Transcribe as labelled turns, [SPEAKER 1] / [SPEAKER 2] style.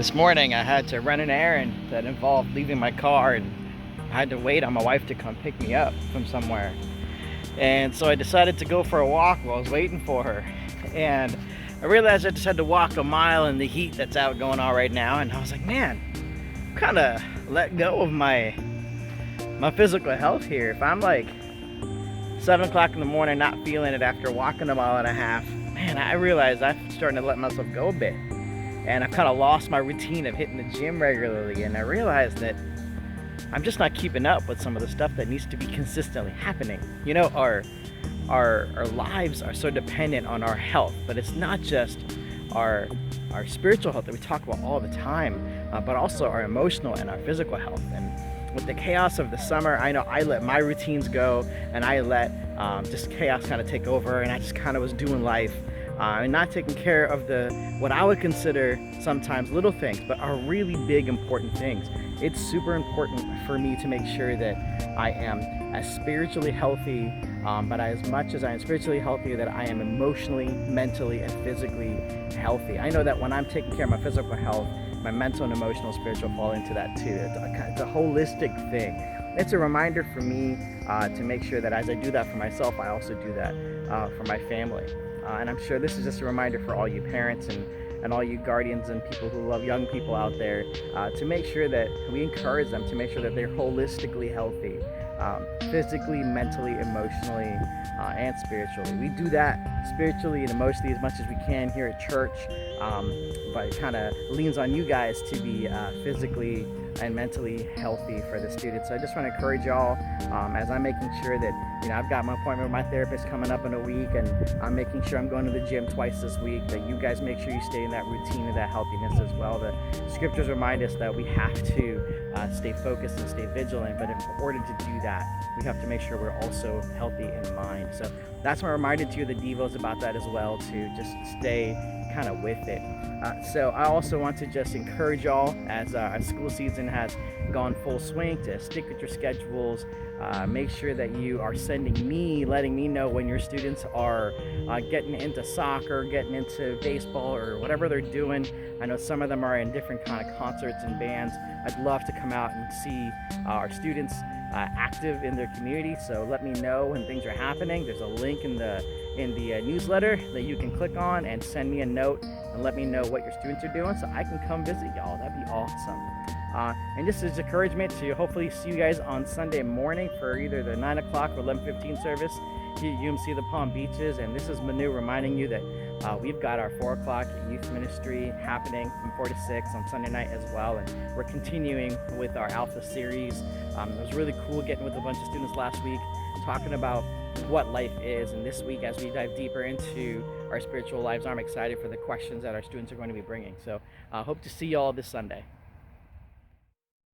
[SPEAKER 1] This morning I had to run an errand that involved leaving my car, and I had to wait on my wife to come pick me up from somewhere. And so I decided to go for a walk while I was waiting for her. And I realized I just had to walk a mile in the heat that's out going on right now, and I was like, man, I'm kind of let go of my physical health here. If I'm like 7 o'clock in the morning not feeling it after walking a mile and a half, man, I realized I'm starting to let myself go a bit. And I've kind of lost my routine of hitting the gym regularly, and I realized that I'm just not keeping up with some of the stuff that needs to be consistently happening. You know, our lives are so dependent on our health, but it's not just our spiritual health that we talk about all the time, but also our emotional and our physical health. And with the chaos of the summer, I know I let my routines go, and I let just chaos kind of take over, and I just kind of was doing life. And not taking care of what I would consider sometimes little things, but are really big, important things. It's super important for me to make sure that I am as spiritually healthy, but as much as I am spiritually healthy, that I am emotionally, mentally, and physically healthy. I know that when I'm taking care of my physical health, my mental and emotional, spiritual fall into that too. It's a holistic thing. It's a reminder for me to make sure that as I do that for myself, I also do that for my family. And I'm sure this is just a reminder for all you parents and all you guardians and people who love young people out there, to make sure that we encourage them to make sure that they're holistically healthy, physically, mentally, emotionally, and spiritually. We do that spiritually and emotionally as much as we can here at church, but it kind of leans on you guys to be physically and mentally healthy for the students. So I just want to encourage y'all, as I'm making sure that, I've got my appointment with my therapist coming up in a week, and I'm making sure I'm going to the gym twice this week, that you guys make sure you stay in that routine and that healthiness as well. The scriptures remind us that we have to stay focused and stay vigilant, but in order to do that, we have to make sure we're also healthy in mind. So that's my reminder to you. The Devo's about that as well, to just stay kind of with it. So I also want to just encourage y'all, as our school season has gone full swing, to stick with your schedules. Make sure that you are letting me know when your students are getting into soccer, getting into baseball, or whatever they're doing. I know some of them are in different kind of concerts and bands. I'd love to come out and see our students active in their community. So let me know when things are happening. There's a link in the newsletter that you can click on and send me a note and let me know what your students are doing, so I can come visit y'all. That'd be awesome. And just as encouragement to hopefully see you guys on Sunday morning for either the 9 o'clock or 11:15 service here at UMC the Palm Beaches. And this is Manu reminding you that we've got our 4 o'clock youth ministry happening from 4 to 6 on Sunday night as well. And we're continuing with our Alpha series. It was really cool getting with a bunch of students last week, talking about what life is. And this week, as we dive deeper into our spiritual lives, I'm excited for the questions that our students are going to be bringing. So I hope to see you all this Sunday.